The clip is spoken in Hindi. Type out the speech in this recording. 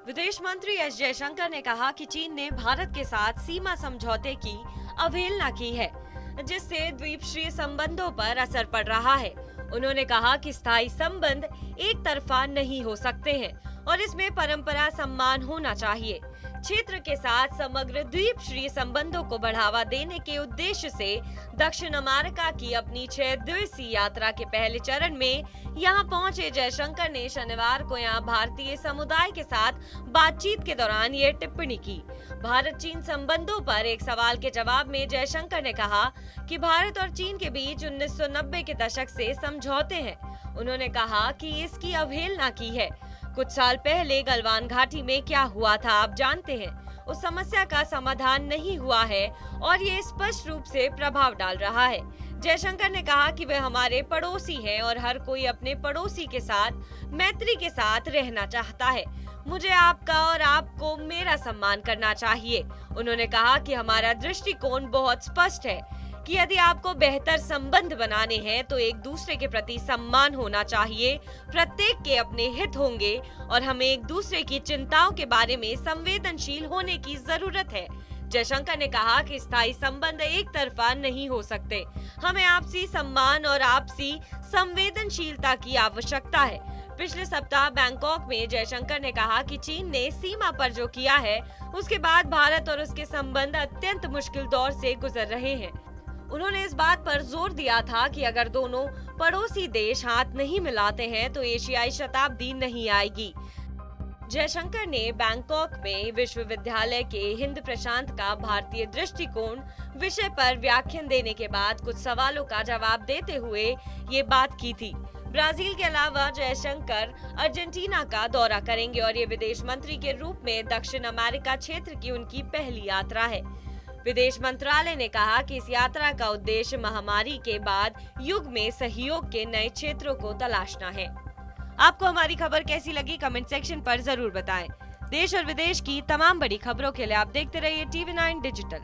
विदेश मंत्री एस जयशंकर ने कहा कि चीन ने भारत के साथ सीमा समझौते की अवहेलना की है, जिससे द्वीपक्षीय संबंधों पर असर पड़ रहा है। उन्होंने कहा कि स्थायी संबंध एक तरफा नहीं हो सकते हैं और इसमें परंपरा सम्मान होना चाहिए। क्षेत्र के साथ समग्र द्वीपक्षीय संबंधों को बढ़ावा देने के उद्देश्य से दक्षिण अमेरिका की अपनी 6 दिवसीय यात्रा के पहले चरण में यहां पहुंचे जयशंकर ने शनिवार को यहां भारतीय समुदाय के साथ बातचीत के दौरान ये टिप्पणी की। भारत चीन संबंधों पर एक सवाल के जवाब में जयशंकर ने कहा कि भारत और चीन के बीच 1990 के दशक से समझौते हैं। उन्होंने कहा कि इसकी अवहेलना की है। कुछ साल पहले गलवान घाटी में क्या हुआ था आप जानते हैं। उस समस्या का समाधान नहीं हुआ है और ये स्पष्ट रूप से प्रभाव डाल रहा है। जयशंकर ने कहा कि वे हमारे पड़ोसी हैं और हर कोई अपने पड़ोसी के साथ मैत्री के साथ रहना चाहता है। मुझे आपका और आपको मेरा सम्मान करना चाहिए। उन्होंने कहा कि हमारा दृष्टिकोण बहुत स्पष्ट है कि यदि आपको बेहतर संबंध बनाने हैं तो एक दूसरे के प्रति सम्मान होना चाहिए। प्रत्येक के अपने हित होंगे और हमें एक दूसरे की चिंताओं के बारे में संवेदनशील होने की जरूरत है। जयशंकर ने कहा कि स्थायी संबंध एक तरफा नहीं हो सकते। हमें आपसी सम्मान और आपसी संवेदनशीलता की आवश्यकता है। पिछले सप्ताह बैंकॉक में जयशंकर ने कहा कि चीन ने सीमा पर जो किया है उसके बाद भारत और उसके संबंध अत्यंत मुश्किल दौर से गुजर रहे हैं। उन्होंने इस बात पर जोर दिया था कि अगर दोनों पड़ोसी देश हाथ नहीं मिलाते हैं तो एशियाई शताब्दी नहीं आएगी। जयशंकर ने बैंकॉक में विश्वविद्यालय के हिंद प्रशांत का भारतीय दृष्टिकोण विषय पर व्याख्यान देने के बाद कुछ सवालों का जवाब देते हुए ये बात की थी। ब्राजील के अलावा जयशंकर अर्जेंटीना का दौरा करेंगे और ये विदेश मंत्री के रूप में दक्षिण अमेरिका क्षेत्र की उनकी पहली यात्रा है। विदेश मंत्रालय ने कहा कि इस यात्रा का उद्देश्य महामारी के बाद युग में सहयोग के नए क्षेत्रों को तलाशना है। आपको हमारी खबर कैसी लगी कमेंट सेक्शन पर जरूर बताएं। देश और विदेश की तमाम बड़ी खबरों के लिए आप देखते रहिए TV9 डिजिटल।